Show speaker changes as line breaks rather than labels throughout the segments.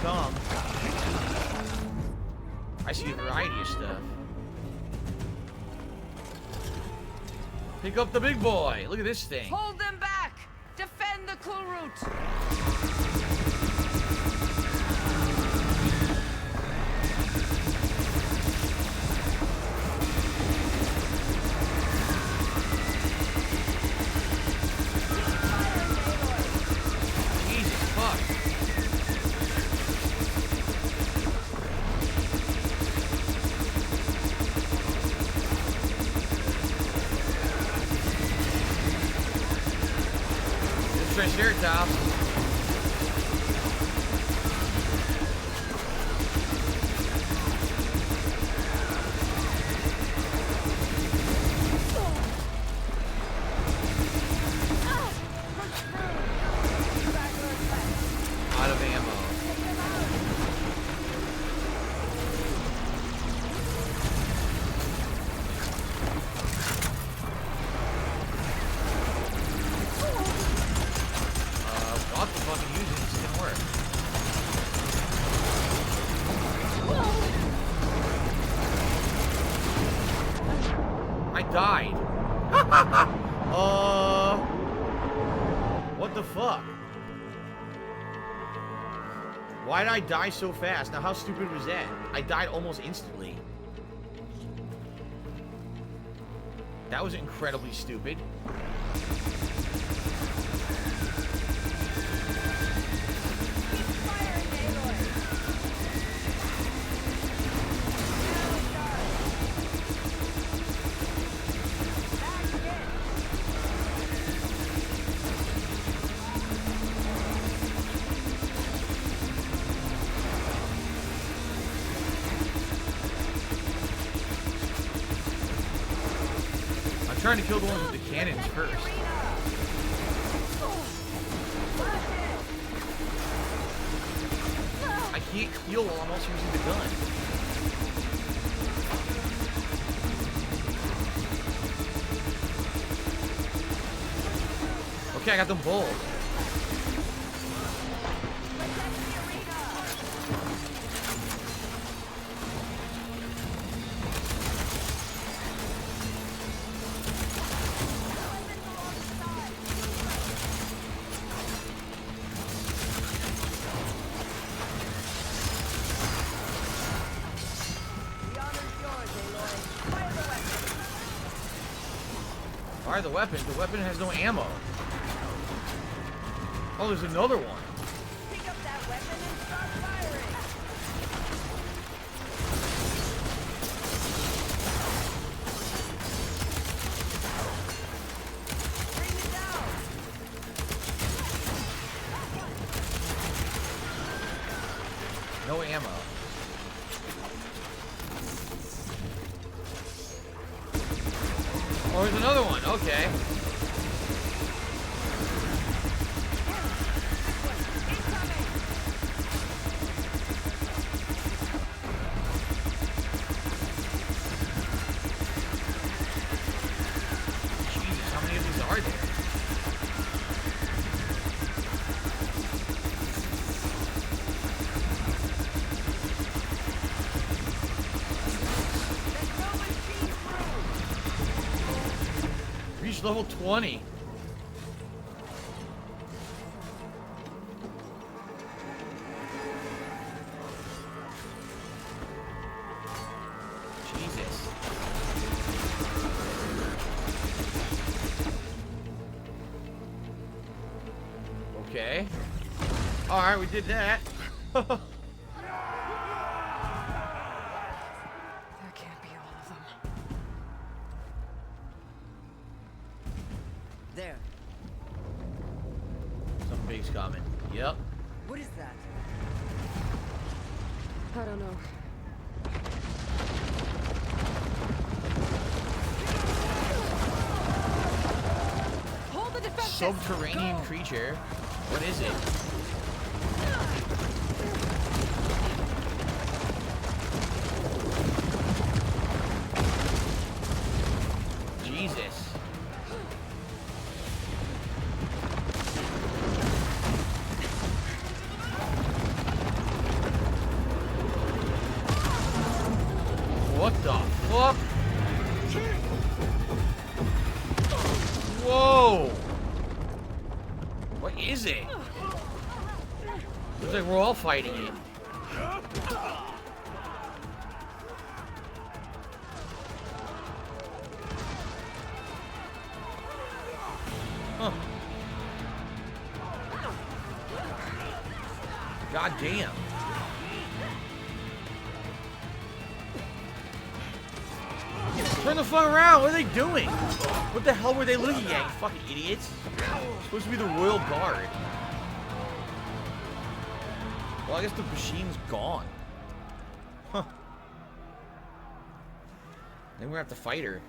come. I see a variety of stuff. Pick up the big boy. Look at this thing.
Hold them back! Defend the cool route!
Triceratops. Out of ammo. What the fuck are you using? This didn't work. I died. What the fuck? Why did I die so fast? Now, how stupid was that? I died almost instantly. That was incredibly stupid. I'm trying to kill the ones with the cannons first. I can't heal while I'm also using the gun. Okay, I got them both. Fire the weapon. The weapon has no ammo. Oh, there's another one.
Pick up that weapon and start firing! Bring it down!
No ammo. Oh, there's another one. Okay. Jesus, how many of these are there? Reach level 20. Jesus. Okay. Alright, we did that.
That can't be all of them. There.
Something big's coming. Yep.
What is that?
I don't know.
Hold the defenses!
Subterranean creature. What is it? Jesus. What the fuck? Whoa! What is it? Looks like we're all fighting it. Huh. God damn. Turn the fuck around. What are they doing? What the hell were they looking at, you fucking idiots? It's supposed to be the Royal Guard. Well, I guess the machine's gone. Huh. Then we're gonna have to fight her.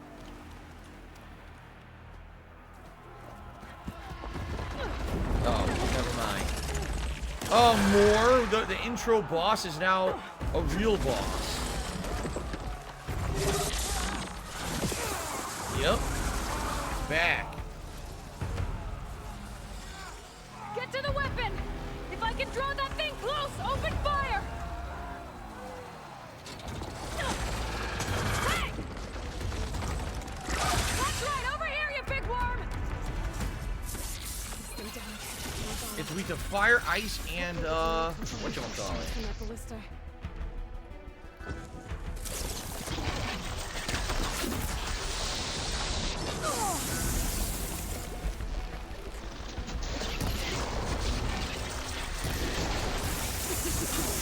Oh, never mind. Oh, more? The intro boss is now a real boss. Yep. Back.
Get to the weapon! If I can draw that thing close, open fire! Hey! That's right, over here, you big worm!
It's weak to fire, ice, and, whatchamacallit.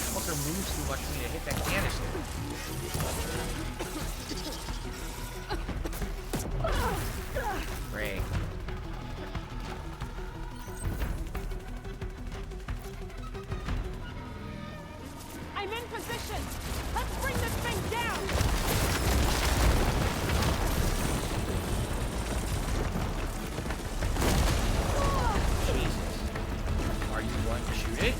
Fucker moves too much for me to hit that canister. Great.
I'm in position! Let's bring this thing down!
Jesus. Are you going to shoot it?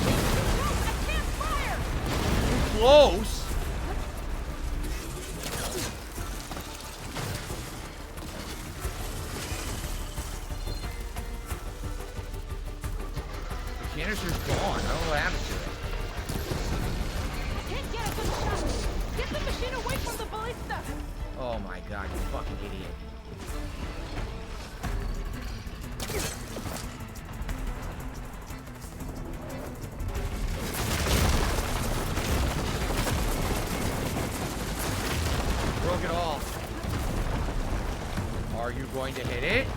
I can't fire!
Too close. The canister's gone. I don't know what happened to it.
I can't get a good shot! Get the machine away from the ballista!
Oh my god, you fucking idiot. Broke it all. Are you going to hit it?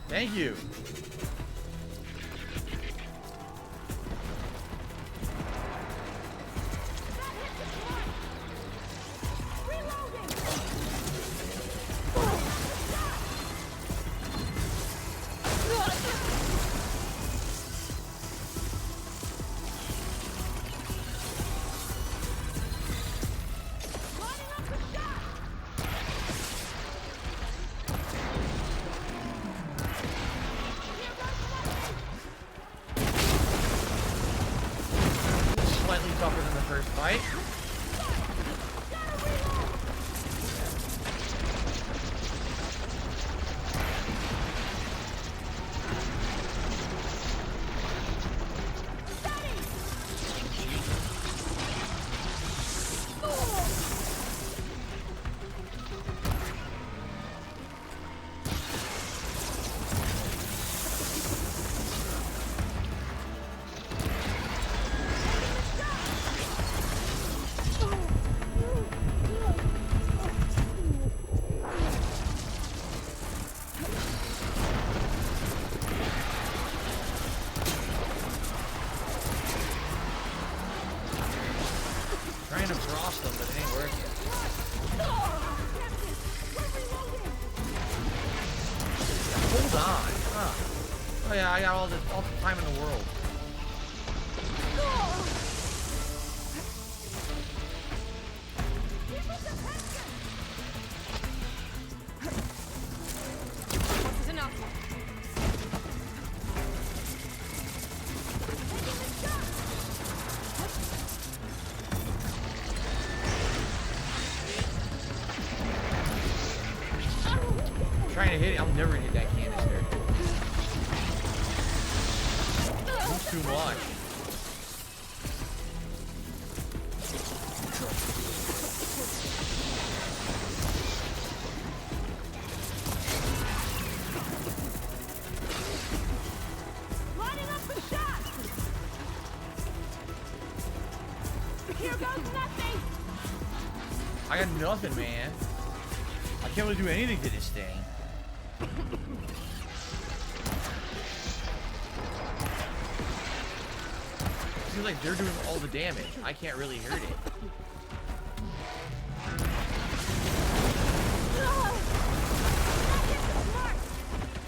Thank you. Slightly tougher than the first fight. Trying to cross them, but it ain't working. Hold on. Huh. Oh yeah, I got all the time in the world.
This is enough.
to hit it. I'm never gonna hit that canister. Moves too much.
Lining up for shots. Here goes nothing.
I got nothing, man. I can't really do anything to this thing. Seems like they're doing all the damage. I can't really hurt it.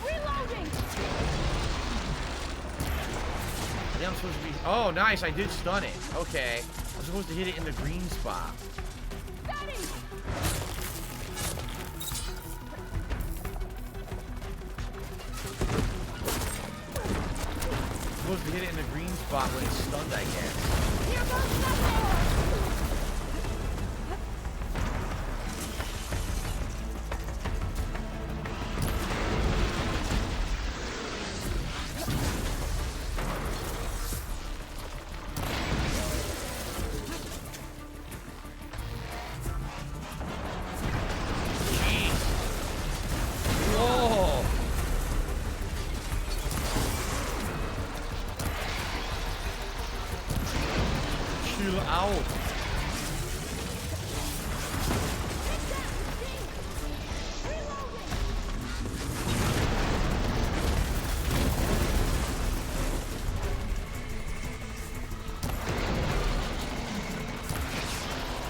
Reloading.
I think I'm supposed to be... Oh, nice. I did stun it. Okay. I'm supposed to hit it in the green spot.
Stunning.
I'm supposed to hit it in the green spot when it's stunned, I guess.
Here goes nothing.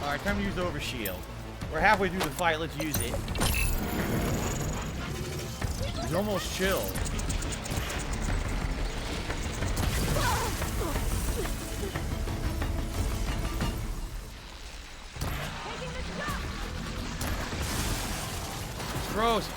Alright, time to use the overshield. We're halfway through the fight, let's use it. He's almost chill. It's gross.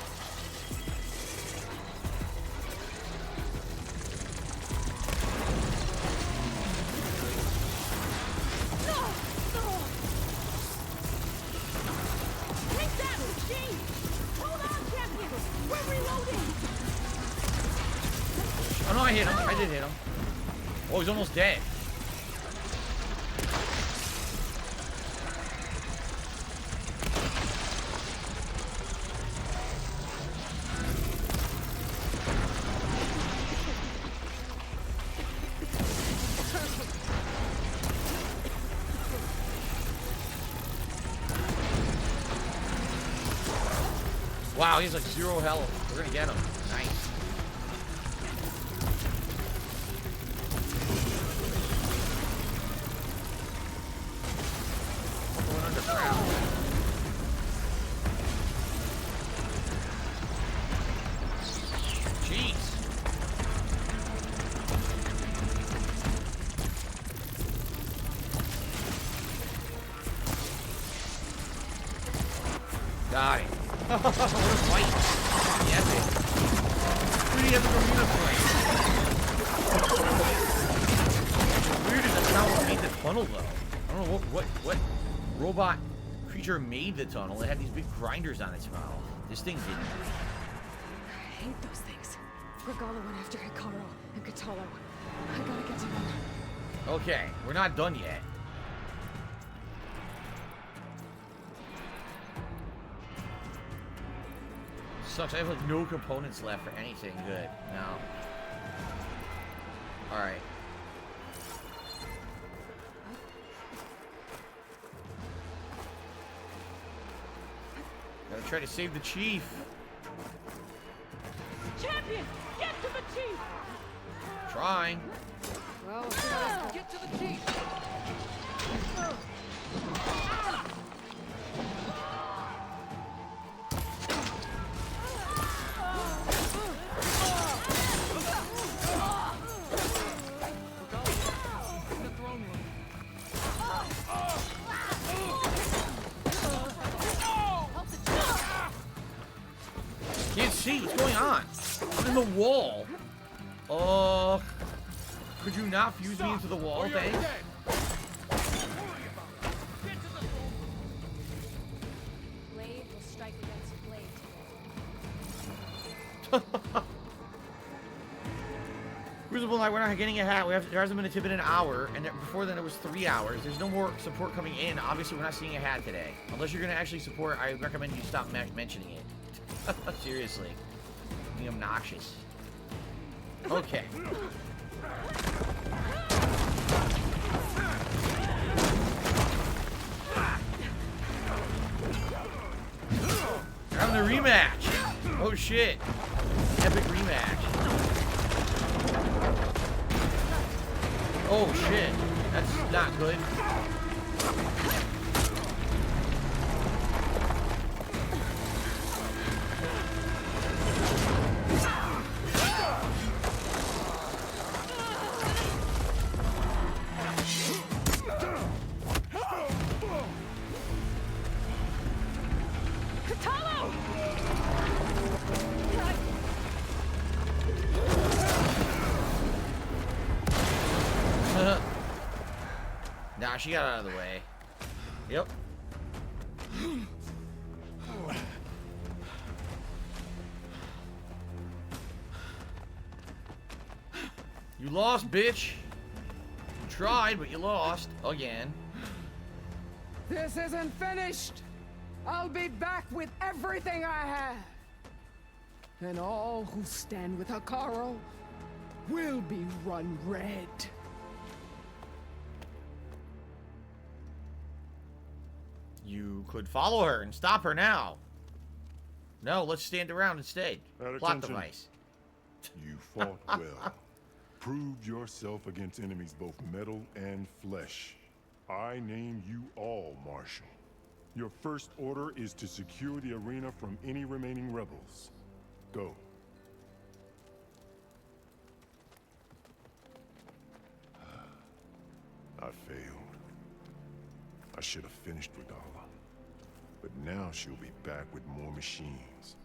Oh no, I hit him. I did hit him. Oh, he's almost dead. Wow, he's like 0 health. We're gonna get him. Nice. Going underground. Jeez. Got it. What a fight. The epic. Pretty epic arena fight. It's weird as that's not what made the tunnel though. I don't know what robot creature made the tunnel. It had these big grinders on its mouth. This thing didn't.
I hate those things. Regala went after Hikaru and Katalo. I gotta get to them.
Okay, we're not done yet. Sucks, I have like no components left for anything good now. Alright. Gotta try to save the chief.
Champion, get to the chief.
Trying.
Well,
Get to the chief.
Can't see what's going on. I'm in the wall. Could you not fuse me into the wall, thanks?
blade will strike against blade
Crucible Knight, we're not getting a hat. There hasn't been a tip in an hour, and before then it was 3 hours. There's no more support coming in. Obviously, we're not seeing a hat today. Unless you're going to actually support, I recommend you stop mentioning it. Seriously. Being obnoxious. Okay. We're having a rematch. Oh shit. Epic rematch. Oh shit. That's not good. Nah, she got out of the way. Yep. You lost, bitch. You tried, but you lost. Again.
This isn't finished. I'll be back with everything I have. And all who stand with Hikaru will be run red.
You could follow her and stop her now. No, let's stand around instead. Plot device.
You fought well. Proved yourself against enemies both metal and flesh. I name you all Marshal. Your first order is to secure the arena from any remaining rebels. Go. I failed. I should have finished Regala. But now she'll be back with more machines.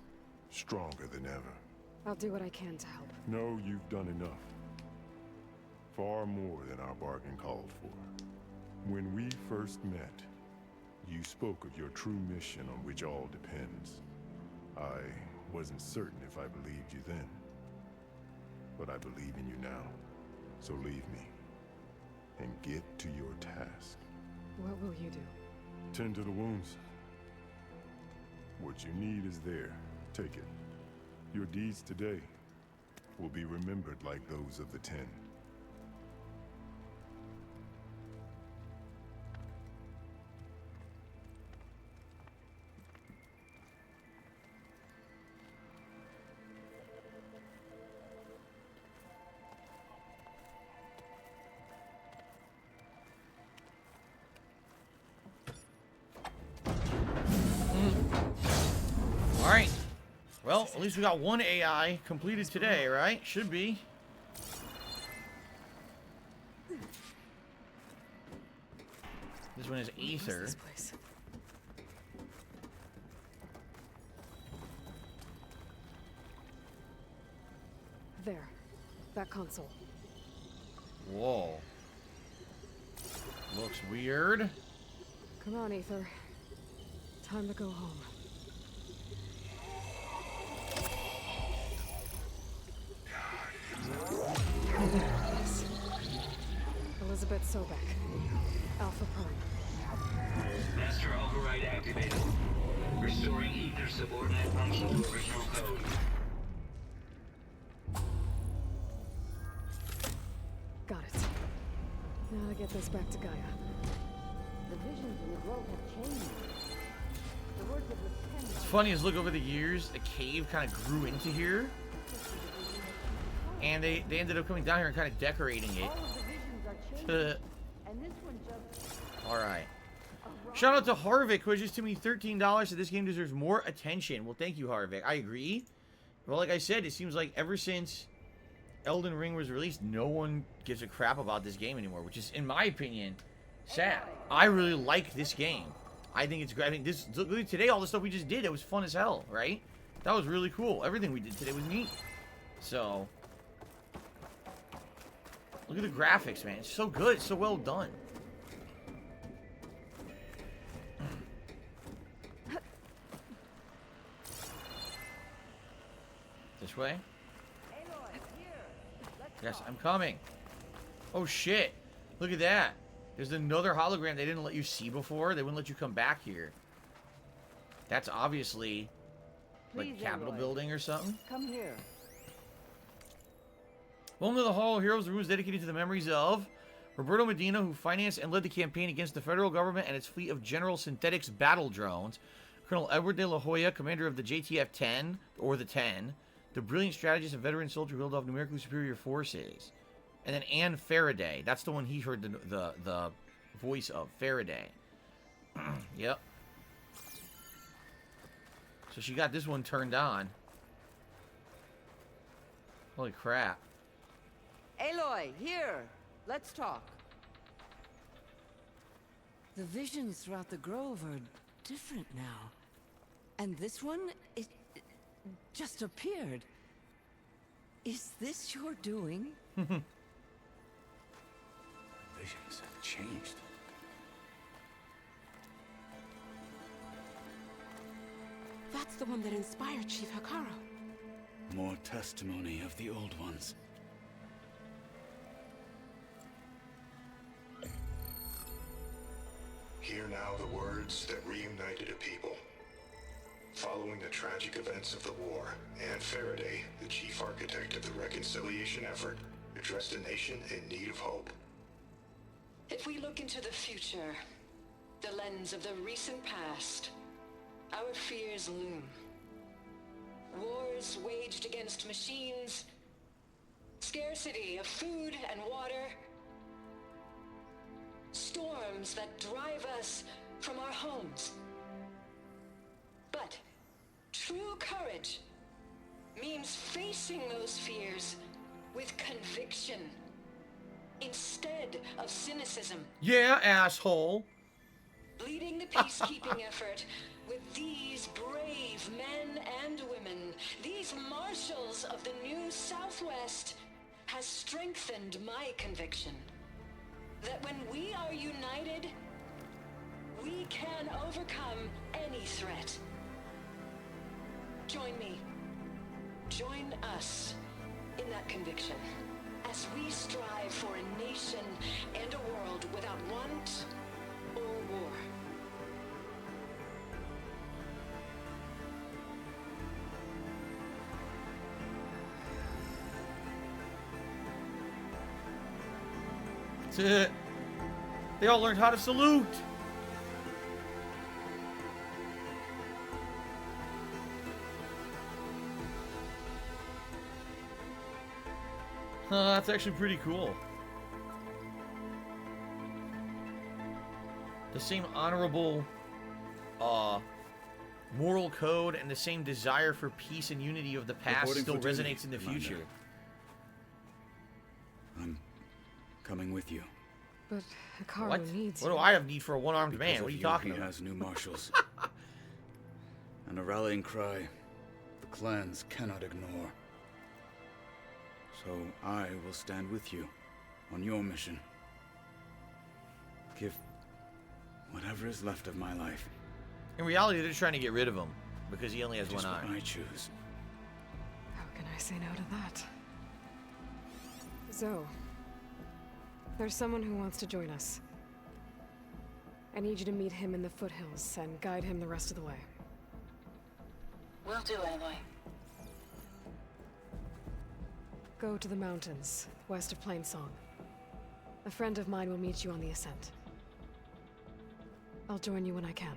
Stronger than ever.
I'll do what I can to help.
No, you've done enough. Far more than our bargain called for. When we first met, you spoke of your true mission on which all depends. I wasn't certain if I believed you then. But I believe in you now. So leave me. And get to your task.
What will you do?
Tend to the wounds. What you need is there. Take it. Your deeds today will be remembered like those of the 10.
Alright. Well, at least we got one AI completed today, right? Should be. This one is Aether.
This place? There. That console.
Whoa. Looks weird.
Come on, Aether. Time to go home. Elizabeth Sobek. Alpha Prime.
Master override activated. Restoring Aether subordinate function to original code.
Got it. Now to get this back to Gaia.
The visions in the grove have changed. The words of the 10.
It's funny as look over the years, the cave kind of grew into here. And they ended up coming down here and kind of decorating it.
All of the visions are changing. And this one just...
Alright. Shout out to Harvick, who just to me $13, so this game deserves more attention. Well, thank you, Harvick. I agree. Well, like I said, it seems like ever since Elden Ring was released, no one gives a crap about this game anymore, which is, in my opinion, sad. I really like this game. I think it's great. I think this, look, today, all the stuff we just did, it was fun as hell, right? That was really cool. Everything we did today was neat. So, look at the graphics, man. It's so good. It's so well done. This way? Yes, I'm coming. Oh, shit. Look at that. There's another hologram they didn't let you see before. They wouldn't let you come back here. That's obviously like
Please,
Capitol
Aloy.
building or something.
Come here.
Welcome to the Hall of Heroes, the room is dedicated to the memories of Roberto Medina, who financed and led the campaign against the federal government and its fleet of General Synthetics battle drones. Colonel Edward de la Hoya, commander of the JTF-10, or the 10, the brilliant strategist and veteran soldier who held off numerically superior forces. And then Anne Faraday. That's the one he heard the voice of. Faraday. Yep. So she got this one turned on. Holy crap.
Aloy, here. Let's talk.
The visions throughout the grove are different now. And this one, it just appeared. Is this your doing?
Visions have changed.
That's the one that inspired Chief Hikaru.
More testimony of the old ones.
Hear now the words that reunited a people. Following the tragic events of the war, Anne Faraday, the chief architect of the reconciliation effort, addressed a nation in need of hope.
If we look into the future, the lens of the recent past, our fears loom. Wars waged against machines, scarcity of food and water, storms that drive us from our homes. But true courage means facing those fears with conviction instead of cynicism.
Yeah, asshole.
Leading the peacekeeping effort with these brave men and women, these marshals of the new Southwest, has strengthened my conviction that when we are united, we can overcome any threat. Join me. Join us in that conviction as we strive for a nation and a world without want or war.
That's it. They all learned how to salute. That's actually pretty cool. The same honorable moral code and the same desire for peace and unity of the past
Reporting
still
for duty,
resonates in the
Commander.
future.
I'm coming with you.
But Hikaru
What?
needs
What
you.
do I have need for a one-armed
Because
man?
of
What are you talking
he
about?
has new marshals. And a rallying cry the clans cannot ignore. So I will stand with you on your mission. Give whatever is left of my life.
In reality, they're just trying to get rid of him because he only has
It is
one
what
eye.
I choose.
How can I say no to that? Zoe, there's someone who wants to join us. I need you to meet him in the foothills and guide him the rest of the way.
Will do, Aloy.
Go to the mountains, west of Plainsong. A friend of mine will meet you on the ascent. I'll join you when I can.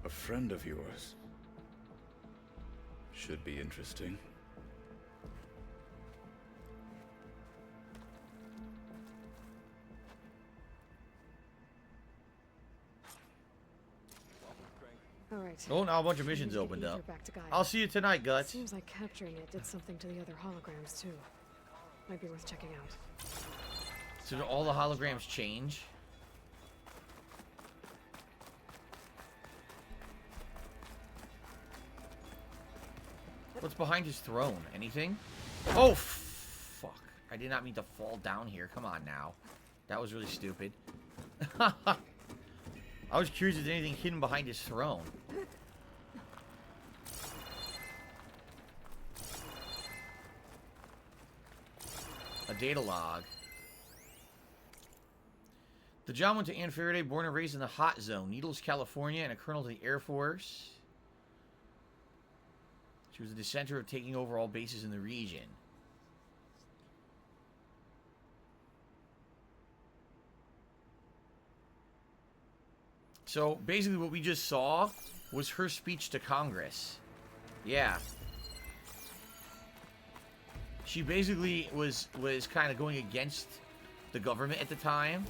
A friend of yours. Should be interesting.
All right.
Oh, now a bunch of
I need
missions
to get
opened
Ether
up.
back to Gaia.
I'll see you tonight, Guts.
Seems like capturing it did something to the other holograms too. Might be worth checking out.
So do all the holograms change? What's behind his throne? Anything? Oh, fuck. I did not mean to fall down here. Come on now. That was really stupid. I was curious if there's anything hidden behind his throne. data log. The John went to Ann Faraday, born and raised in the hot zone, Needles, California, and a colonel to the Air Force. She was a dissenter of taking over all bases in the region. So, basically what we just saw was her speech to Congress. Yeah. She basically was kind of going against the government at the time,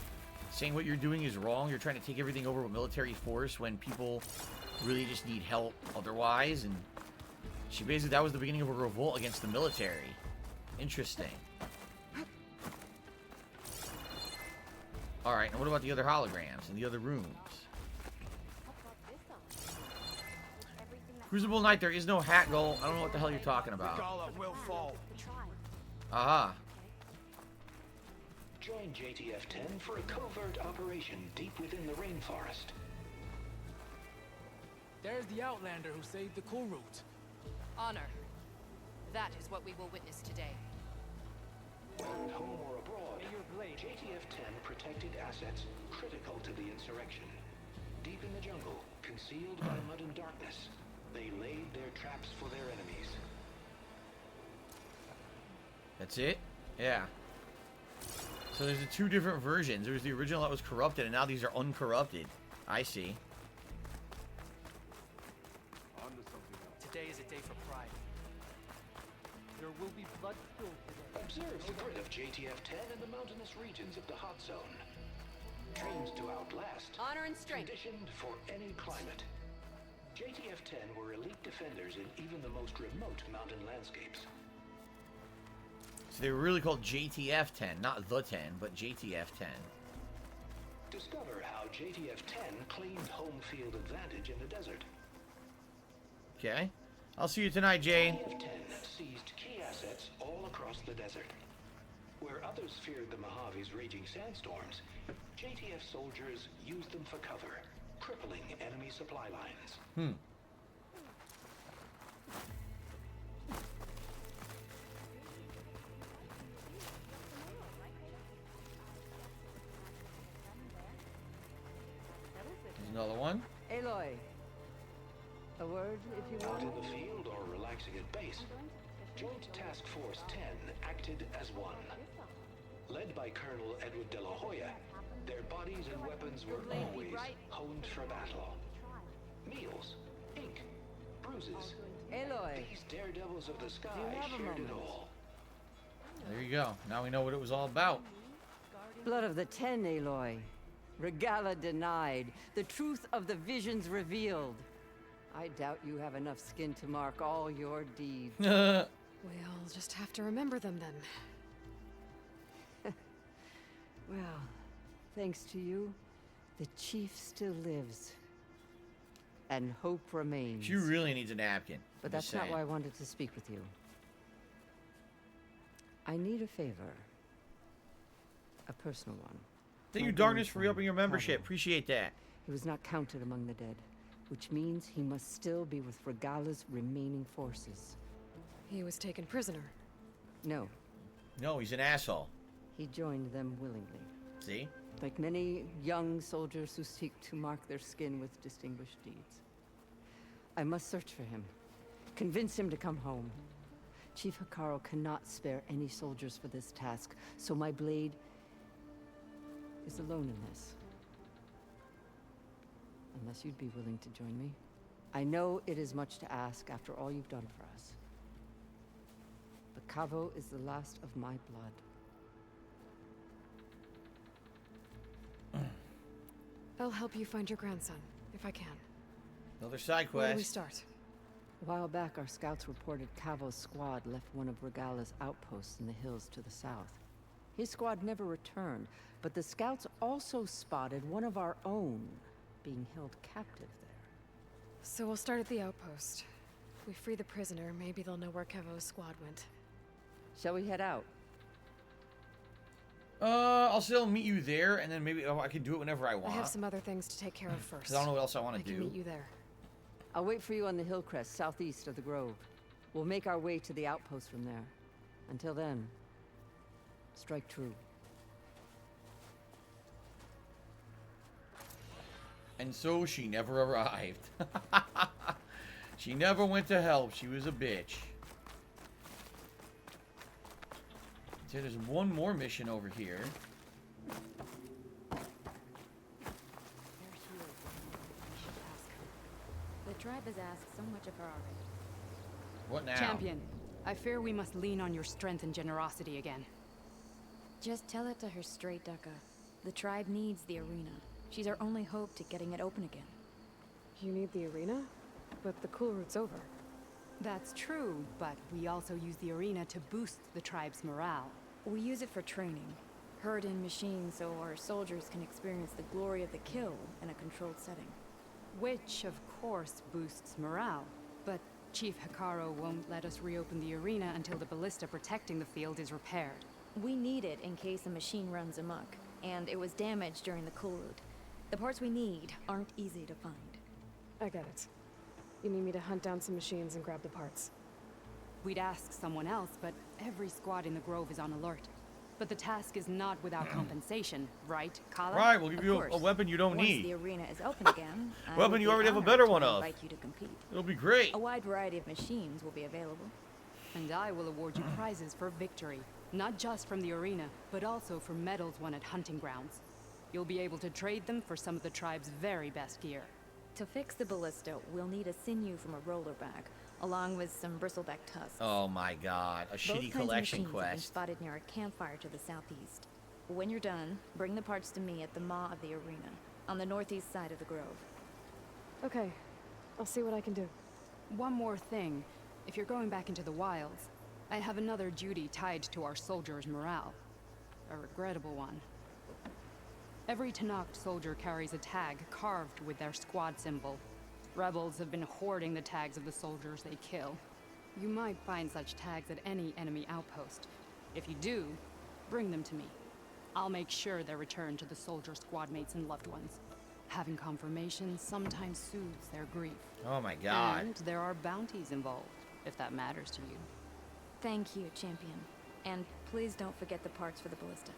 saying what you're doing is wrong. You're trying to take everything over with military force when people really just need help otherwise. And she basically, that was the beginning of a revolt against the military. Interesting. Alright, and what about the other holograms and the other rooms? Crucible Knight, there is no hat goal. I don't know what the hell you're talking about.
Will fall.
Aha.
Join JTF-10 for a covert operation deep within the rainforest.
There's the Outlander who saved the cool route.
Honor. That is what we will witness today.
At home or abroad, JTF-10 protected assets critical to the insurrection. Deep in the jungle, concealed by mud and darkness, they laid their traps for their enemies.
That's it? Yeah. So there's the two different versions. There was the original that was corrupted, and now these are uncorrupted. I see.
Today is a day for pride. There will be blood spilled today.
Observe the grid of JTF-10 in the mountainous regions of the hot zone. Trained to outlast.
Honor and strength.
Conditioned for any climate. JTF-10 were elite defenders in even the most remote mountain landscapes.
So they were really called JTF-10, not the 10, but JTF-10.
Discover how JTF-10 claimed home field advantage in the desert.
Okay. I'll see you tonight, Jane.
JTF-10 seized key assets all across the desert. Where others feared the Mojave's raging sandstorms, JTF soldiers used them for cover, crippling enemy supply lines.
There's another one.
Aloy, a word if you
Out
want.
in the field or relaxing at base, Joint Task Force 10 acted as one. Led by Colonel Edward de la Hoya, their bodies and weapons were always honed for battle. Meals, ink, bruises.
Aloy,
These daredevils of the sky
do you have a
shared it
moment?
all.
There you go. Now we know what it was all about.
Blood of the 10, Aloy. Regala denied. The truth of the visions revealed. I doubt you have enough skin to mark all your deeds.
We'll just have to remember them then.
Well, thanks to you, the chief still lives. And hope remains.
She really needs a napkin.
But
I'm
that's
just
not
saying.
why I wanted to speak with you. I need a favor. A personal one.
Thank
My
you, Darkness, for
grandson,
re-upping your membership.
Pavel.
Appreciate that.
He was not counted among the dead, which means he must still be with Regala's remaining forces.
He was taken prisoner.
No,
No, he's an asshole.
he joined them willingly.
See?
Like many young soldiers who seek to mark their skin with distinguished deeds. I must search for him. Convince him to come home. Chief Hikaru cannot spare any soldiers for this task, so my blade is alone in this. Unless you'd be willing to join me. I know it is much to ask after all you've done for us. But Cavo is the last of my blood.
I'll help you find your grandson, if I can.
Another side
Where do we
quest.
start?
A while back, our scouts reported Cavo's squad left one of Regala's outposts in the hills to the south. His squad never returned, but the scouts also spotted one of our own being held captive there.
So we'll start at the outpost. If we free the prisoner, maybe they'll know where Kevo's squad went.
Shall we head out?
I'll still meet you there, and then maybe I can do it whenever I
I
want.
have some other things to take care of first.
'Cause I don't know what else I want
I
to
can
do.
meet you there.
I'll wait for you on the hill crest southeast of the grove. We'll make our way to the outpost from there. Until then, Strike true.
And so she never arrived. She never went to help. She was a bitch. So there's one more mission over here.
The tribe has asked so much of her already.
What now?
Champion, I fear we must lean on your strength and generosity again.
Just tell it to her straight, Ducka. The tribe needs the arena. She's our only hope to getting it open again.
You need the arena? But the cool route's over.
That's true, but we also use the arena to boost the tribe's morale.
We use it for training. Herd in machines so our soldiers can experience the glory of the kill in a controlled setting.
Which, of course, boosts morale. But Chief Hikaru won't let us reopen the arena until the ballista protecting the field is repaired.
We need it in case a machine runs amok, and it was damaged during the cool route. The parts we need aren't easy to find.
I get it. You need me to hunt down some machines and grab the parts.
We'd ask someone else, but every squad in the Grove is on alert. But the task is not without compensation, right, Kala?
Right, we'll give you a weapon you don't
Once
need.
the arena is open again, I
Weapon
would
you
be
already have a
honored
better
to
one of.
invite you to compete.
It'll be great.
A wide variety of machines will be available.
And I will award you prizes for victory. Not just from the arena, but also for medals won at hunting grounds. You'll be able to trade them for some of the tribe's very best gear.
To fix the ballista, we'll need a sinew from a rollerback, along with some bristleback tusks.
Oh my god, a shitty collection
Both kinds of machines have been
quest.
spotted near a campfire to the southeast. When you're done, bring the parts to me at the maw of the arena, on the northeast side of the grove.
Okay, I'll see what I can do.
One more thing. If you're going back into the wilds, I have another duty tied to our soldiers' morale. A regrettable one. Every Tenakth soldier carries a tag carved with their squad symbol. Rebels have been hoarding the tags of the soldiers they kill. You might find such tags at any enemy outpost. If you do, bring them to me. I'll make sure they're returned to the soldier squad mates and loved ones. Having confirmation sometimes soothes their grief.
Oh my god.
And there are bounties involved, if that matters to you.
Thank you, Champion. And please don't forget the parts for the ballista.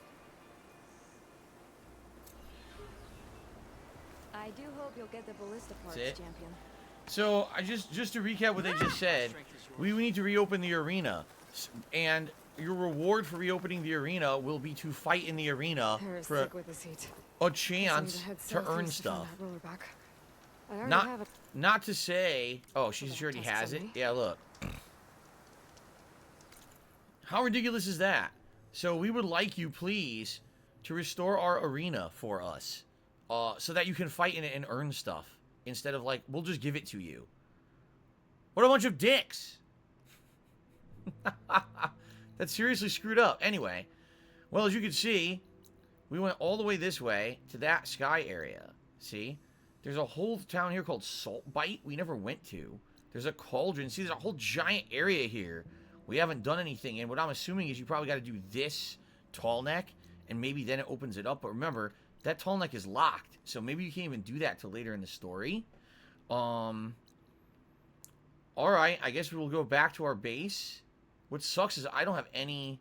I do hope you'll get the ballista parts,
That's it?
Champion.
So, I just to recap what they just said, we need to reopen the arena. And your reward for reopening the arena will be to fight in the arena
Paris,
for
stick with this heat.
a chance
Head
to earn
southeast to find
stuff.
that rollerback. I already have it.
Not to say, oh, she already
tusks
has
on
it.
me.
Yeah, look. How ridiculous is that? So we would like you, please, to restore our arena for us, so that you can fight in it and earn stuff instead of like we'll just give it to you. What a bunch of dicks! That's seriously screwed up. Anyway, well, as you can see, we went all the way this way to that sky area. See? There's a whole town here called Saltbite we never went to. There's a cauldron. See, there's a whole giant area here we haven't done anything in. What I'm assuming is you probably got to do this tall neck, and maybe then it opens it up. But remember, that tall neck is locked, so maybe you can't even do that till later in the story. Alright, I guess we will go back to our base. What sucks is I don't have any...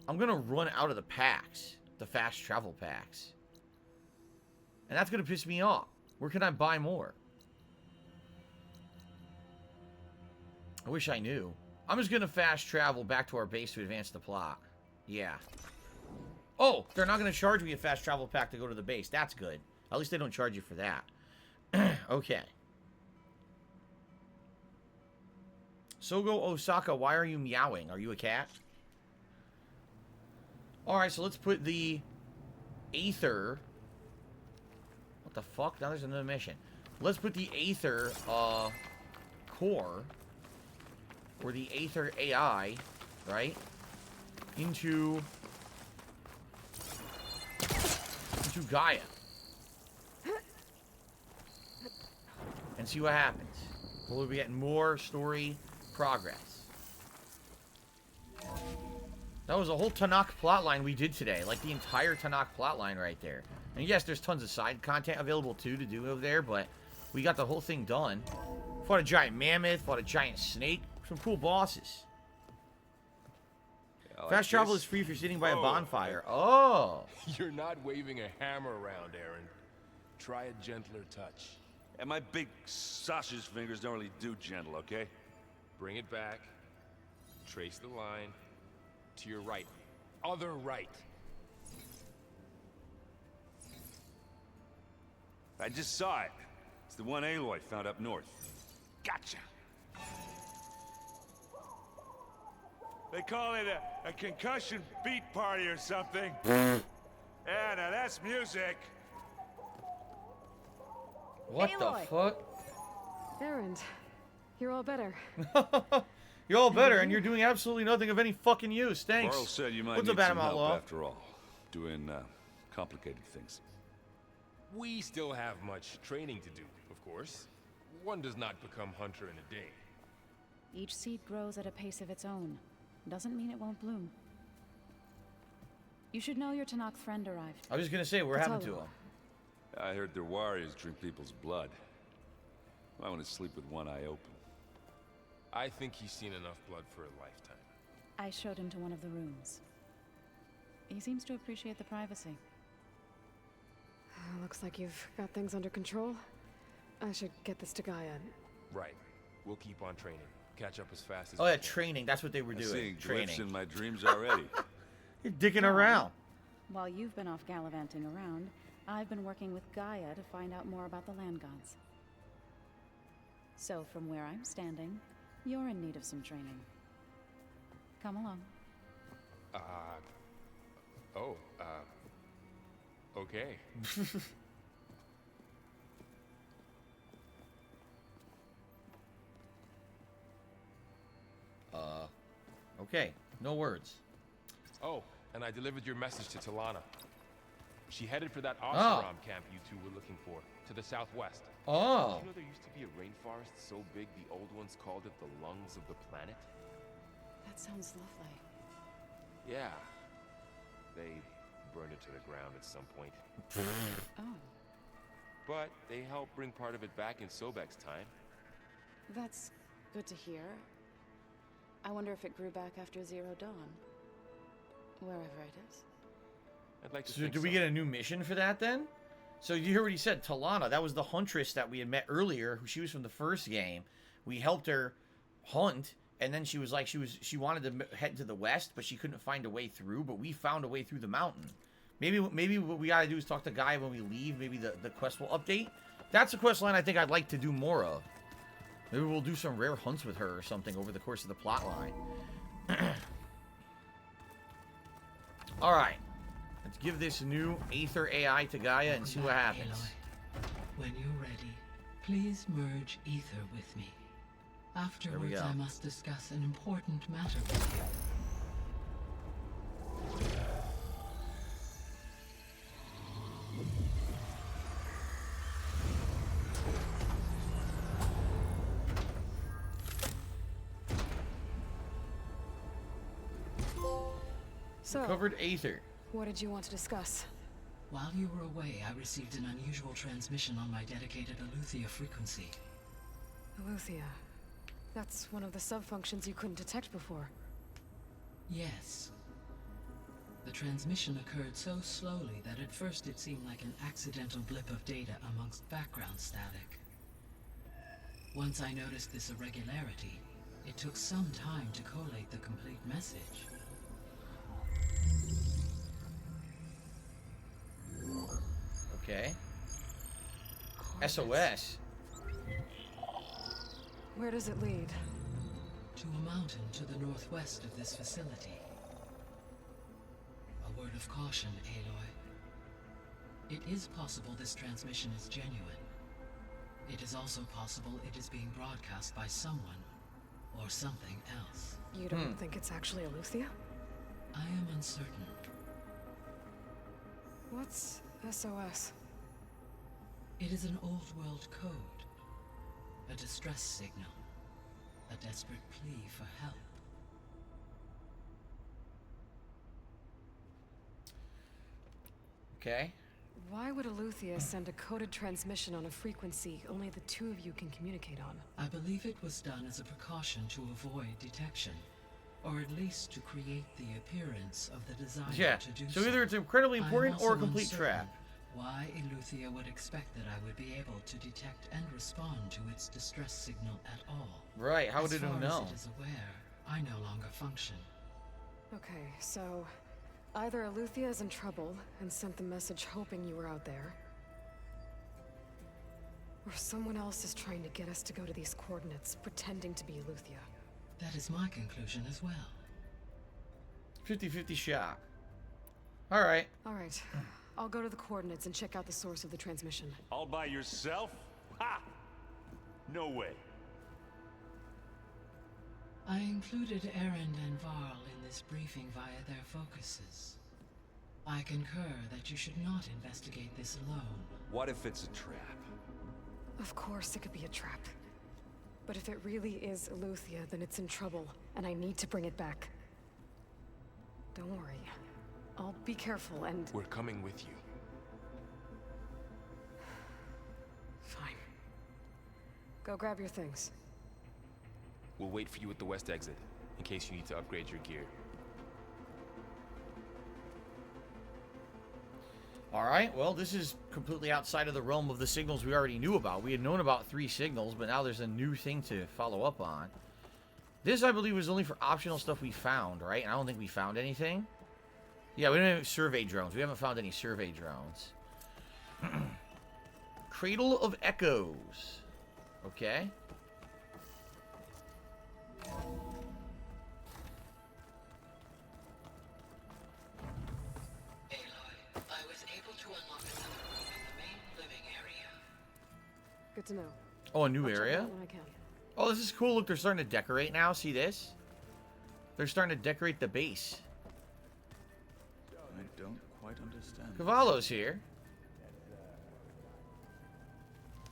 I'm going to run out of the packs. The fast travel packs. And that's going to piss me off. Where can I buy more? I wish I knew. I'm just going to fast travel back to our base to advance the plot. Yeah. Oh, they're not going to charge me a fast travel pack to go to the base. That's good. At least they don't charge you for that. Okay. Sogo Osaka, why are you meowing? Are you a cat? Alright, so let's put the Aether... What the fuck? Now there's another mission. Let's put the Aether, core... or the Aether AI, right? Into Gaia. And see what happens. We'll be getting more story progress. That was a whole Tenakth plotline we did today. Like the entire Tenakth plotline right there. And yes, there's tons of side content available too to do over there, but we got the whole thing done. Fought a giant mammoth, fought a giant snake. Some cool bosses. Fast travel is free if you're sitting by a bonfire. Oh.
You're not waving a hammer around, Aaron. Try a gentler touch.
And my big sausage fingers don't really do gentle, okay?
Bring it back. Trace the line. To your right. Other right.
I just saw it. It's the one Aloy found up north. Gotcha. They call it a concussion beat party or something. Yeah, now that's music.
What the fuck?
Aaron, you're all better.
You're all better, and you're doing absolutely nothing of any fucking use. Thanks.
Carl said you might
What's
need
up, Adam
some help
Outlaw?
after all. Doing complicated things.
We still have much training to do, of course. One does not become hunter in a day.
Each seed grows at a pace of its own. Doesn't mean it won't bloom. You should know your Tanakh friend arrived.
I was just gonna say, what happened to him?
I heard their warriors drink people's blood. I want to sleep with one eye open.
I think he's seen enough blood for a lifetime.
I showed him to one of the rooms. He seems to appreciate the privacy.
Looks like you've got things under control. I should get this to Gaia.
Right. We'll keep on training. Catch up as fast as
Oh
we
yeah,
can.
training. That's what they were doing.
Seeing
Training.
glyphs in my dreams already.
You're dicking around.
While you've been off gallivanting around, I've been working with Gaia to find out more about the land gods. So from where I'm standing, you're in need of some training. Come along.
Okay.
Okay. No words.
Oh, and I delivered your message to Talana. She headed for that Oseram camp you two were looking for, to the southwest.
Oh.
Did you know there used to be a rainforest so big the old ones called it the lungs of the planet?
That sounds lovely.
Yeah. They burned it to the ground at some point.
Oh.
But they helped bring part of it back in Sobek's time.
That's good to hear. I wonder if it grew back after Zero Dawn. Wherever it is.
I'd like to
So
think
do we get a new mission for that then? So you already said Talana. That was the huntress that we had met earlier. Who she was from the first game. We helped her hunt, and then she was like she wanted to head to the west, but she couldn't find a way through. But we found a way through the mountain. Maybe what we gotta do is talk to Guy when we leave. Maybe the quest will update. That's a quest line I think I'd like to do more of. Maybe we'll do some rare hunts with her or something over the course of the plot line. All right. Let's give this new Aether AI to Gaia and see what happens.
Aloy. When you're ready, please merge Aether with me. Afterwards,
go.
I must discuss an important matter with you.
So,
Covered Aether.
what did you want to discuss?
While you were away, I received an unusual transmission on my dedicated Aletheia frequency.
Aletheia. That's one of the sub-functions you couldn't detect before.
Yes. The transmission occurred so slowly that at first it seemed like an accidental blip of data amongst background static. Once I noticed this irregularity, it took some time to collate the complete message.
Okay. SOS.
Where does it lead?
To a mountain to the northwest of this facility. A word of caution, Aloy. It is possible this transmission is genuine. It is also possible it is being broadcast by someone or something else.
You don't think it's actually Aletheia?
I am uncertain.
What's SOS?
It is an old world code. A distress signal. A desperate plea for help.
Okay.
Why would Aletheia send a coded transmission on a frequency only the two of you can communicate on?
I believe it was done as a precaution to avoid detection. or at least to create the appearance of the desire
Yeah,
to do
so either it's incredibly important
I'm
or a
also
complete
uncertain
trap.
why Eleuthia would expect that I would be able to detect and respond to its distress signal at all.
Right, how would it know?
As far as it is aware, I no longer function.
Okay, so either Eleuthia is in trouble and sent the message hoping you were out there, or someone else is trying to get us to go to these coordinates, pretending to be Eleuthia.
That is my conclusion as well.
50-50 shot. Alright.
Alright. I'll go to the coordinates and check out the source of the transmission.
All by yourself? Ha! No way.
I included Erend and Varl in this briefing via their focuses. I concur that you should not investigate this alone.
What if it's a trap?
Of course it could be a trap. But if it really is Eleuthia, then it's in trouble, and I need to bring it back. Don't worry. I'll be careful and...
We're coming with you.
Fine. Go grab your things.
We'll wait for you at the west exit, in case you need to upgrade your gear.
Alright, well, this is completely outside of the realm of the signals we already knew about. We had known about 3 signals, but now there's a new thing to follow up on. This, I believe, was only for optional stuff we found, right? And I don't think we found anything. Yeah, we don't have survey drones. We haven't found any survey drones. Cradle of Echoes. Okay.
I was able to unlock another room in the main living area.
Good to know.
Oh, a new
I'll check it
area?
out when I can.
Oh, this is cool. Look, they're starting to decorate now. See this? They're starting to decorate the base.
I don't quite understand.
Cavallo's here.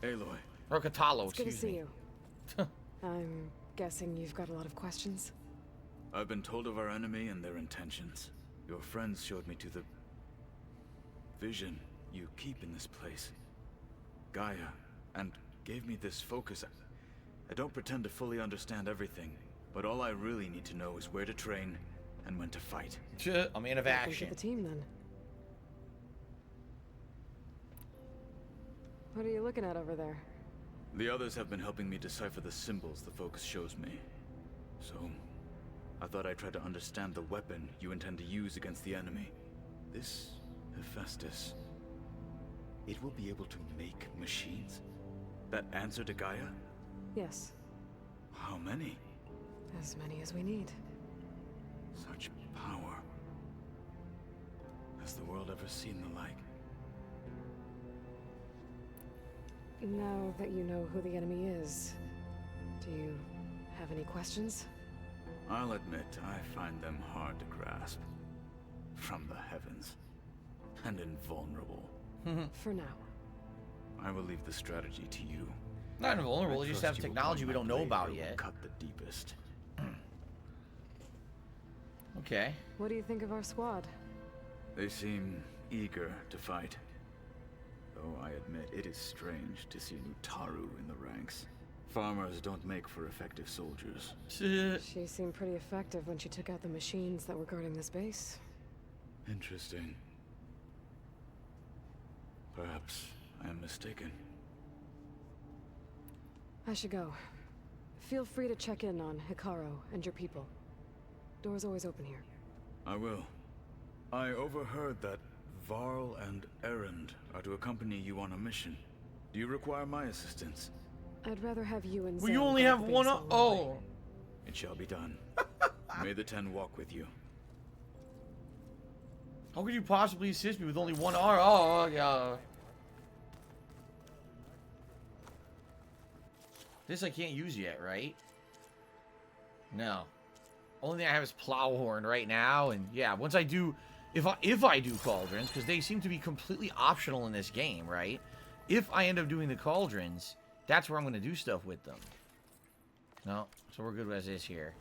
Aloy.
Or Catalo,
It's good to
excuse
see
me.
you. I'm guessing you've got a lot of questions?
I've been told of our enemy and their intentions. Your friends showed me to the vision you keep in this place, Gaia, and gave me this focus. I don't pretend to fully understand everything, but all I really need to know is where to train and when to fight.
A man of action.
Welcome to the team, then. What are you looking at over there?
The others have been helping me decipher the symbols the focus shows me. So, I thought I'd try to understand the weapon you intend to use against the enemy. This Hephaestus, it will be able to make machines that answer to Gaia?
Yes.
How many?
As many as we need.
Such power. Has the world ever seen the like?
Now that you know who the enemy is, do you have any questions?
I'll admit, I find them hard to grasp. From the heavens. And invulnerable.
For now.
I will leave the strategy to you.
Not invulnerable, you just have
trust you will
technology
point
we don't
my
know
blade
about
where it will
yet.
Cut the deepest.
Okay.
What do you think of our squad?
They seem eager to fight. Though I admit it is strange to see a new Taru in the ranks. Farmers don't make for effective soldiers.
She seemed pretty effective when she took out the machines that were guarding this base.
Interesting. Perhaps I am mistaken.
I should go. Feel free to check in on Hikaru and your people. Door's always open here.
I will. I overheard that Varl and Erend are to accompany you on a mission. Do you require my assistance?
I'd rather have you and
Well, you
Zen
only
guard
have
the
one.
base all the way.
Oh.
It shall be done. May the 10 walk with you.
How could you possibly assist me with only one arm? Oh, yeah. This I can't use yet, right? No. Only thing I have is Plowhorn right now, and yeah, once I do, if I do Cauldrons, because they seem to be completely optional in this game, right? If I end up doing the Cauldrons, that's where I'm going to do stuff with them. No, so we're good as is here.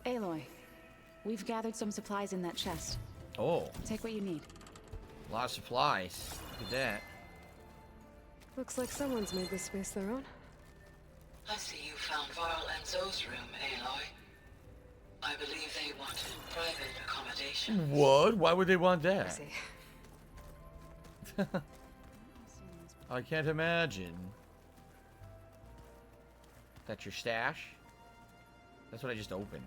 Aloy, we've gathered some supplies in that chest.
Oh.
Take what you need.
A lot of supplies. Look at that.
Looks like someone's made this space their own.
I see you found Varl and Zoe's room, Aloy. I believe they wanted private accommodation.
What? Why would they want
I
that?
see.
I can't imagine. That's your stash? That's what I just opened.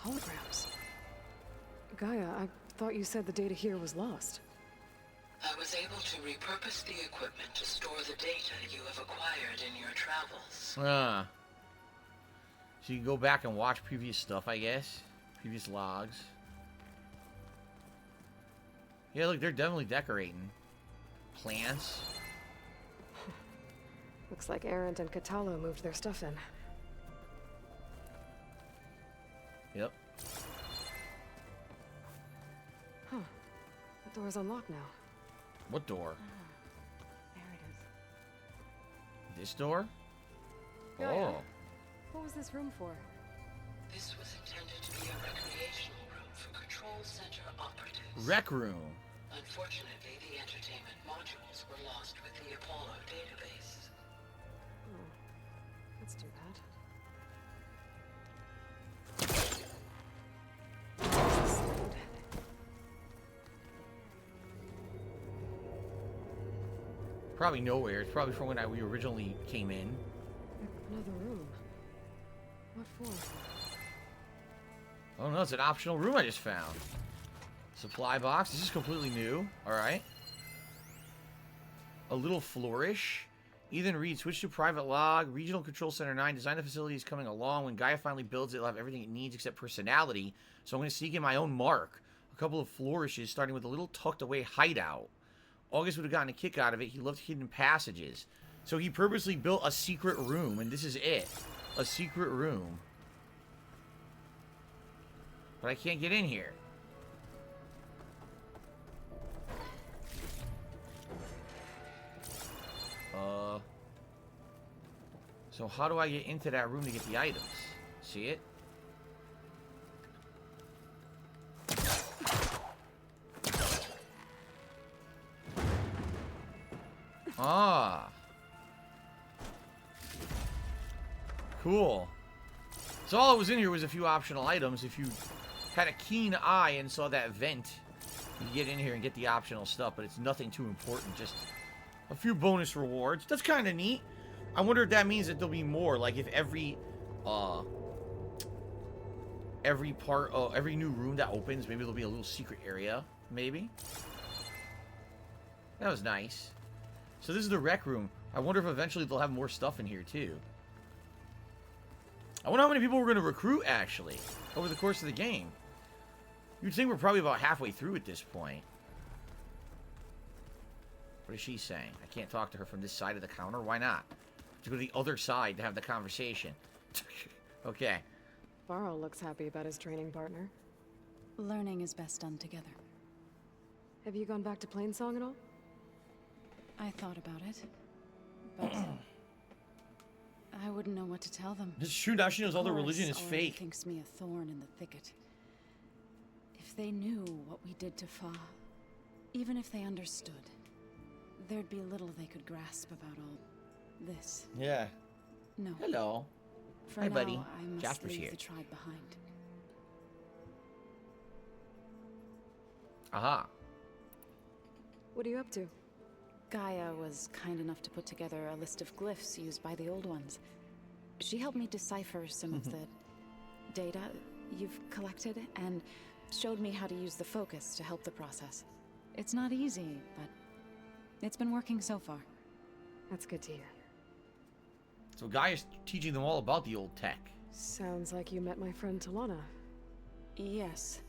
Holograms. Gaia, I thought you said the data here was lost.
I was able to repurpose the equipment to store the data you have acquired in your travels.
Ah. So you can go back and watch previous stuff, I guess. Previous logs. Yeah, look, they're definitely decorating. Plants.
Looks like Arendt and Katalo moved their stuff in.
Yep.
Huh. The door's unlocked now.
What door?
There it is.
This door?
Gaia,
Oh.
what was this room for?
This was intended to be a recreational room for Control Center operatives.
Rec room.
Unfortunately, the entertainment modules were lost with the Apollo database.
Oh, that's too bad.
Probably nowhere. It's probably from when we originally came in.
Another room. What for?
Oh no, it's an optional room I just found. Supply box. This is completely new. Alright. A little flourish. Ethan Reed, switch to private log. Regional Control Center 9. Design the facility is coming along. When Gaia finally builds it, it'll have everything it needs except personality. So I'm going to sneak in my own mark. A couple of flourishes, starting with a little tucked away hideout. August would have gotten a kick out of it. He loved hidden passages. So he purposely built a secret room, and this is it. A secret room. But I can't get in here. So how do I get into that room to get the items? See it? Ah. Cool. So all that was in here was a few optional items. If you had a keen eye and saw that vent, you could get in here and get the optional stuff, but it's nothing too important. Just a few bonus rewards. That's kind of neat. I wonder if that means that there'll be more. Like if every new room that opens, maybe there'll be a little secret area. Maybe. That was nice. So this is the rec room. I wonder if eventually they'll have more stuff in here too. I wonder how many people we're going to recruit actually over the course of the game. You'd think we're probably about halfway through at this point. What is she saying? I can't talk to her from this side of the counter. Why not? To go to the other side to have the conversation. Okay.
Varl looks happy about his training partner.
Learning is best done together.
Have you gone back to Plainsong at all?
I thought about it, but I wouldn't know what to tell them.
This is true. Now she knows all the religion is
already
fake.
Thinks me a thorn in the thicket. If they knew what we did to Fa, even if they understood, there'd be little they could grasp about all this.
Yeah.
No.
Hello.
For
Hi,
now,
buddy.
I must
Jasper's
leave
here.
the tribe behind.
Aha.
What are you up to?
Gaia was kind enough to put together a list of glyphs used by the Old Ones. She helped me decipher some of the data you've collected and showed me how to use the focus to help the process. It's not easy, but it's been working so far.
That's good to hear.
So Gaia's teaching them all about the old tech.
Sounds like you met my friend Talana.
Yes,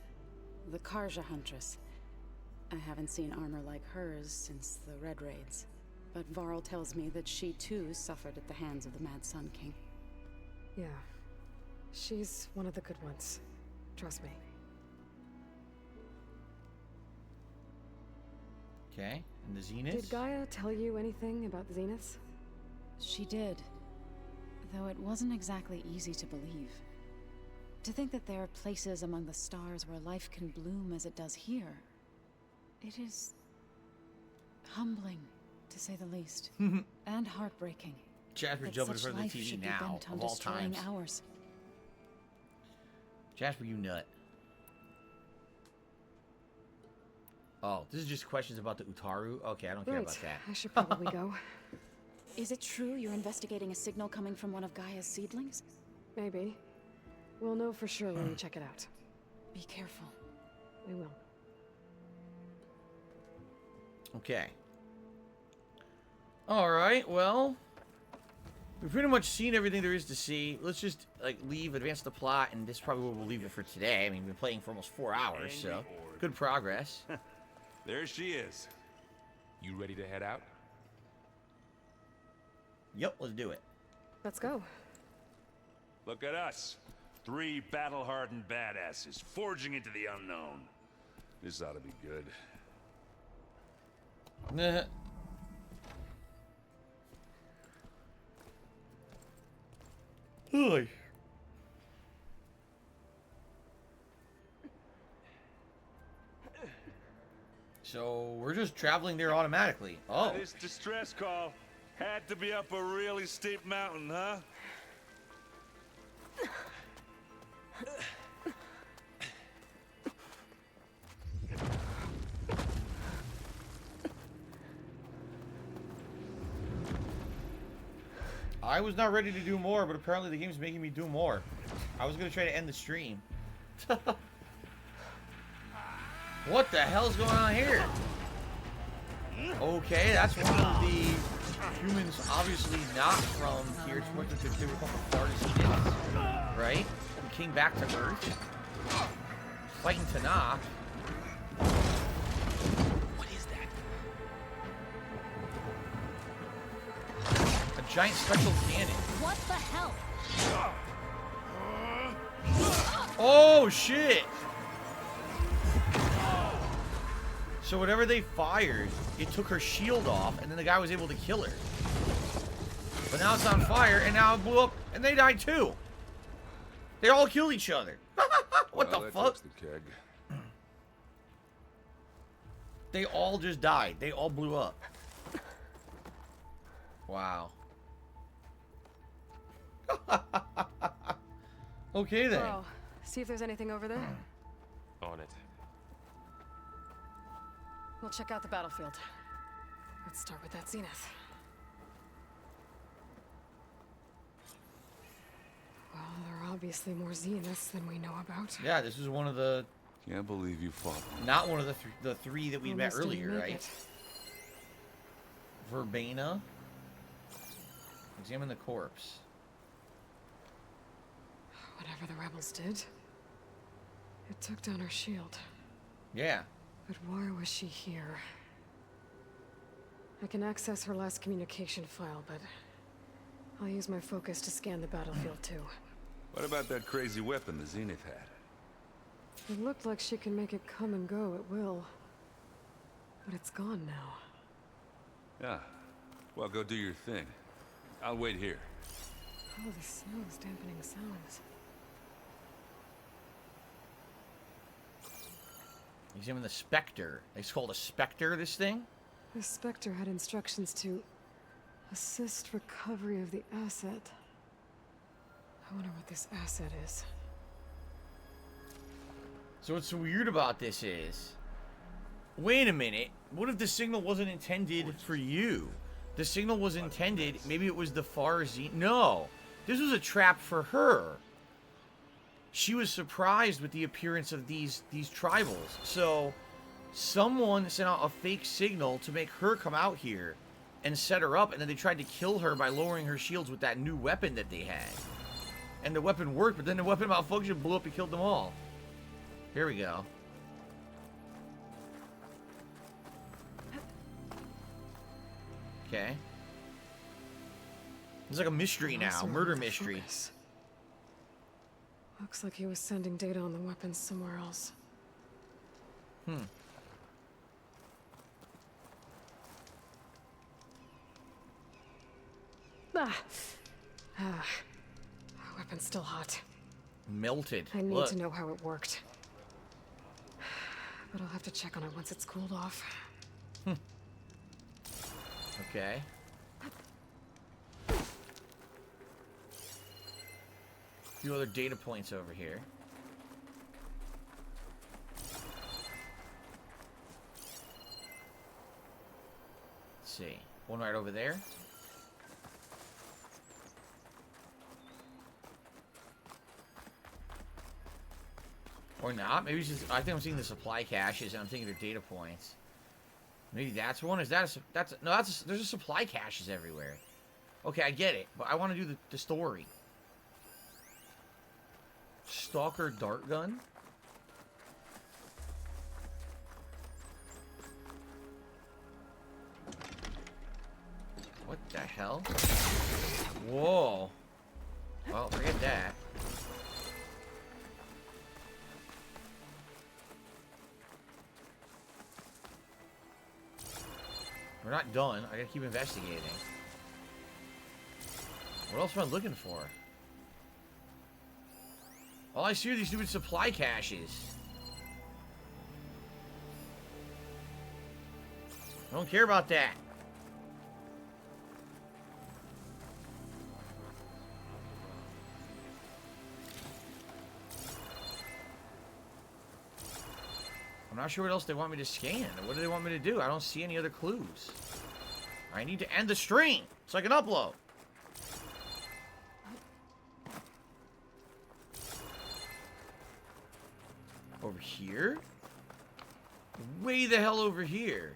the Karja Huntress. I haven't seen armor like hers since the Red Raids, but Varl tells me that she too suffered at the hands of the Mad Sun King.
Yeah. She's one of the good ones. Trust me.
Okay. And the Zenith?
Did Gaia tell you anything about the Zeniths?
She did, though it wasn't exactly easy to believe. To think that there are places among the stars where life can bloom as it does here. It is humbling, to say the least, and heartbreaking.
Jasper
that
jumping in
such
front of
life
the TV
should be
now,
bent on
of all
destroying
times.
ours.
Jasper, you nut. Oh, this is just questions about the Utaru? Okay, I don't care about that.
I should probably go.
Is it true you're investigating a signal coming from one of Gaia's seedlings?
Maybe. We'll know for sure when we check it out.
Be careful.
We will.
Okay. Alright, well... we've pretty much seen everything there is to see. Let's just, like, leave, advance the plot, and this is probably where we'll leave it for today. I mean, we've been playing for almost 4 hours, so... good progress.
There she is.
You ready to head out?
Yep, let's do it.
Let's go.
Look at us. 3 battle-hardened badasses forging into the unknown. This ought to be good.
Nah. Oy. So we're just traveling there automatically. Oh.
This distress call had to be up a really steep mountain, huh?
I was not ready to do more, but apparently the game's making me do more. I was gonna try to end the stream. What the hell's going on here? Okay, that's one of the humans obviously not from here. It's what they were called the farthest Zenith, right? And came back to Earth. Fighting Tanakh. What is that? A giant special cannon.
What the hell?
Oh, shit! So whatever they fired, it took her shield off, and then the guy was able to kill her. But now it's on fire, and now it blew up, and they died too. They all killed each other. What the fuck?
The keg.
They all just died. They all blew up. Wow. Okay then.
Well, see if there's anything over there.
On it.
We'll check out the battlefield. Let's start with that Zenith. Well, there are obviously more Zeniths than we know about.
Yeah, this is one of the...
Can't believe you fought one.
Not one of the three that we met
Almost didn't
earlier,
make
right?
it.
Verbena. Examine the corpse.
Whatever the rebels did, it took down her shield.
Yeah.
But why was she here? I can access her last communication file, but I'll use my focus to scan the battlefield too.
What about that crazy weapon the Zenith had?
It looked like she can make it come and go at will. But it's gone now.
Yeah. Well, go do your thing. I'll wait here.
Oh, the snow is dampening sounds.
Examine the Spectre. It's called a Spectre, this thing?
The Spectre had instructions to assist recovery of the asset. I wonder what this asset is.
So what's so weird about this is... Wait a minute. What if the signal wasn't intended for you? The signal was intended... Maybe it was the far Zenith... No! This was a trap for her. She was surprised with the appearance of these tribals. So, someone sent out a fake signal to make her come out here and set her up, and then they tried to kill her by lowering her shields with that new weapon that they had. And the weapon worked, but then the weapon malfunctioned, blew up, and killed them all. Here we go. Okay. It's like a mystery now, murder mystery.
Focus. Looks like he was sending data on the weapons somewhere else. Weapon's still hot.
Melted.
I need
Look.
to know how it worked. But I'll have to check on it once it's cooled off.
Okay. few other data points over here. Let's see. One right over there. Or not. Maybe it's just, I think I'm seeing the supply caches and I'm thinking they're data points. Maybe that's one. Is that there's a supply caches everywhere. Okay, I get it. But I want to do the story. Stalker dart gun? What the hell? Whoa. Well, forget that. We're not done. I gotta keep investigating. What else am I looking for? All I see are these stupid supply caches. I don't care about that. I'm not sure what else they want me to scan. What do they want me to do? I don't see any other clues. I need to end the stream so I can upload. Over here? Way the hell over here.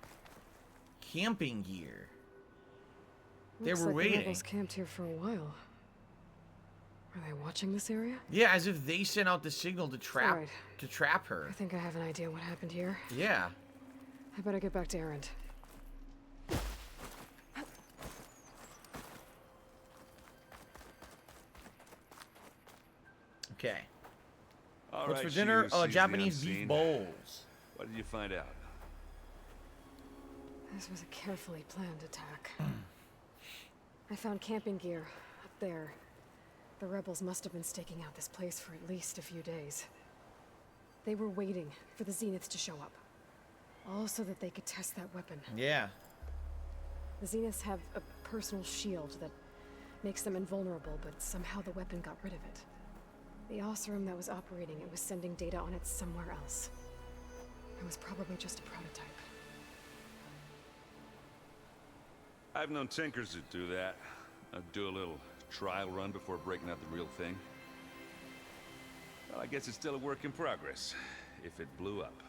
Camping gear. They were waiting.
The rebels camped here for a while. Are they watching this area?
Yeah, as if they sent out the signal to trap her.
I think I have an idea what happened here.
Yeah.
I better get back to Erend.
Okay.
All
What's
right,
for dinner?
she who sees the
Japanese beef
unseen.
bowls.
What did you find out?
This was a carefully planned attack. I found camping gear up there. The rebels must have been staking out this place for at least a few days. They were waiting for the Zeniths to show up. All so that they could test that weapon.
Yeah.
The Zeniths have a personal shield that makes them invulnerable, but somehow the weapon got rid of it. The Osram that was operating it was sending data on it somewhere else. It was probably just a prototype.
I've known tinkers that do that. I'd do a little trial run before breaking out the real thing. Well, I guess it's still a work in progress, if it blew up.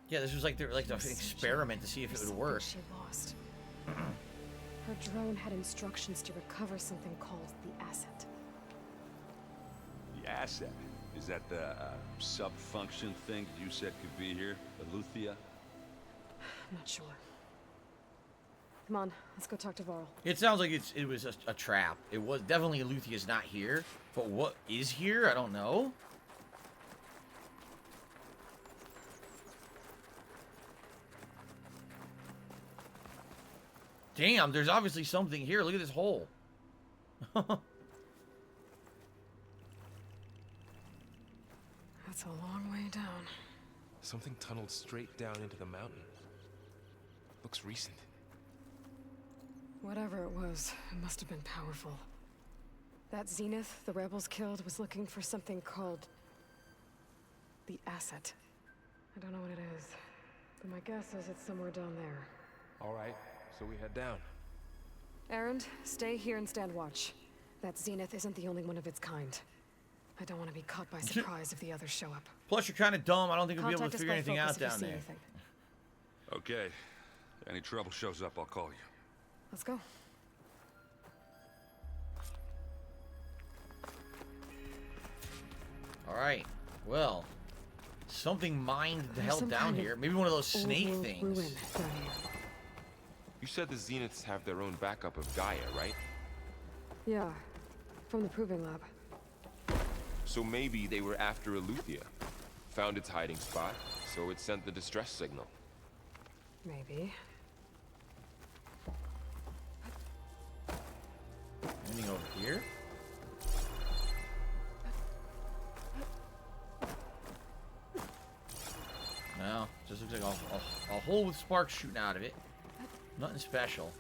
Yeah, this was like an experiment to see if it would work.
She lost. Her drone had instructions to recover something called the asset.
The asset? Is that the sub-function thing you said could be here? Eleuthia?
I'm not sure. Come on, let's go talk to Varl.
It sounds like it was a trap. It was definitely Eleuthia's not here, but what is here? I don't know. Damn, there's obviously something here. Look at this hole.
That's a long way down.
Something tunneled straight down into the mountain. Looks recent.
Whatever it was, it must have been powerful. That Zenith the rebels killed was looking for something called the asset. I don't know what it is, but my guess is it's somewhere down there.
All right, so we head down.
Erend, stay here and stand watch. That Zenith isn't the only one of its kind. I don't want to be caught by surprise if the others show up.
Plus, you're kind of dumb. I don't think we'll be able to figure
Contact us by
anything out
focus if you
down
see
there.
anything.
Okay. Any trouble shows up, I'll call you.
Let's go.
Alright. Well, something mined the hell
some
down
kind of
here. Maybe one of those snake
old
things.
ruin down here.
You said the Zeniths have their own backup of Gaia, right?
Yeah, from the proving lab.
So maybe they were after Eleuthia. Found its hiding spot, so it sent the distress signal.
Maybe.
Anything over here? No, just looks like a hole with sparks shooting out of it. Nothing special.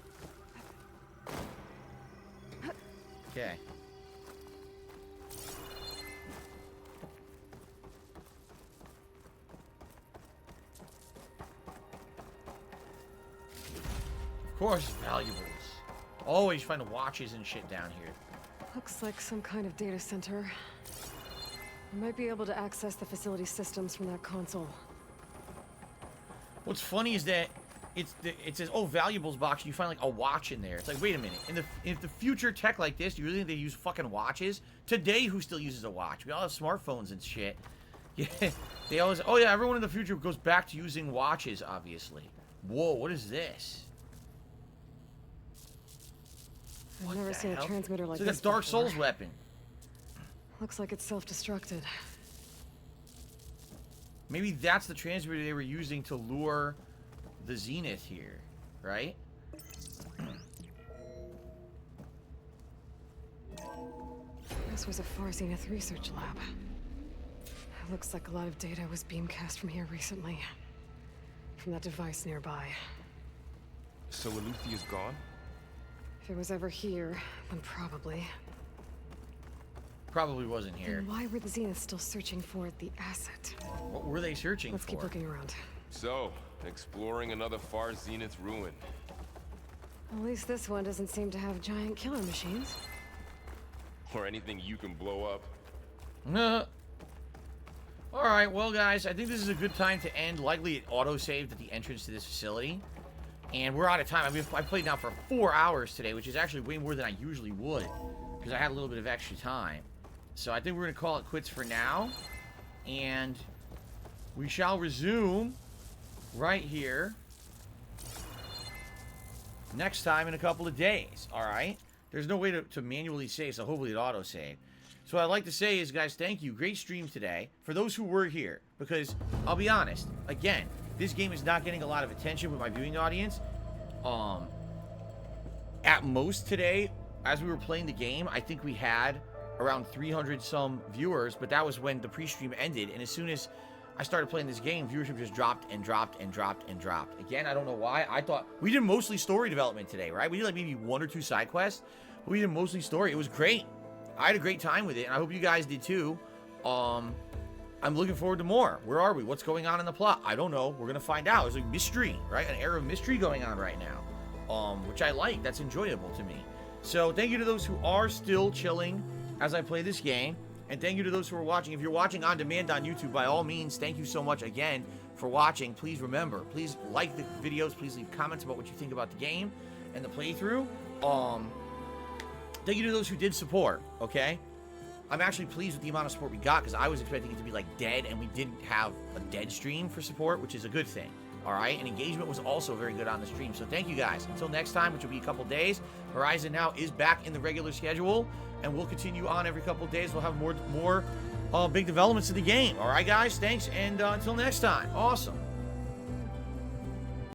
Of course, valuables. Always find watches and shit down here.
Looks like some kind of data center. I might be able to access the facility systems from that console.
What's funny is that it says, oh, valuables box, and you find like a watch in there. It's like, wait a minute. In the future tech like this, do you really think they use fucking watches? Today, who still uses a watch? We all have smartphones and shit. Yeah, they always, oh yeah, everyone in the future goes back to using watches, obviously. Whoa, what is this?
I've never seen a transmitter like
this. It's like a Dark Souls weapon.
Looks like it's self-destructed.
Maybe that's the transmitter they were using to lure the Zenith here, right?
This was a far Zenith research lab. It looks like a lot of data was beamcast from here recently. From that device nearby.
So Eluthia's gone?
If it was ever here, then probably.
Probably wasn't here.
Then why were the Zenith still searching for the asset?
What were they searching for?
Let's keep looking around.
So, exploring another far Zenith ruin.
At least this one doesn't seem to have giant killer machines.
Or anything you can blow up.
Alright, well guys, I think this is a good time to end. Likely it auto-saved at the entrance to this facility. And we're out of time. I mean, I played now for 4 hours today, which is actually way more than I usually would. Because I had a little bit of extra time. So I think we're going to call it quits for now. And we shall resume right here next time in a couple of days. Alright? There's no way to manually save, so hopefully it auto-saved. So what I'd like to say is, guys, thank you. Great stream today. For those who were here. Because, I'll be honest, again, this game is not getting a lot of attention with my viewing audience. At most today, as we were playing the game, I think we had around 300 some viewers, but that was when the pre-stream ended, and as soon as I started playing this game, viewership just dropped and dropped and dropped and dropped. Again, I don't know why. I thought we did mostly story development today, right? We did like maybe 1 or 2 side quests, but we did mostly story. It was great. I had a great time with it, and I hope you guys did too. I'm looking forward to more. Where are we? What's going on in the plot? I don't know. We're gonna find out. There's a mystery, right? An era of mystery going on right now, which I like. That's enjoyable to me. So thank you to those who are still chilling as I play this game. And thank you to those who are watching. If you're watching on demand on YouTube, by all means, thank you so much again for watching. Please remember, please like the videos. Please leave comments about what you think about the game and the playthrough. Thank you to those who did support, okay? I'm actually pleased with the amount of support we got because I was expecting it to be like dead, and we didn't have a dead stream for support, which is a good thing. All right, and engagement was also very good on the stream. So thank you guys. Until next time, which will be a couple days, Horizon now is back in the regular schedule, and we'll continue on every couple days. We'll have more big developments in the game. All right, guys, thanks, and until next time. Awesome.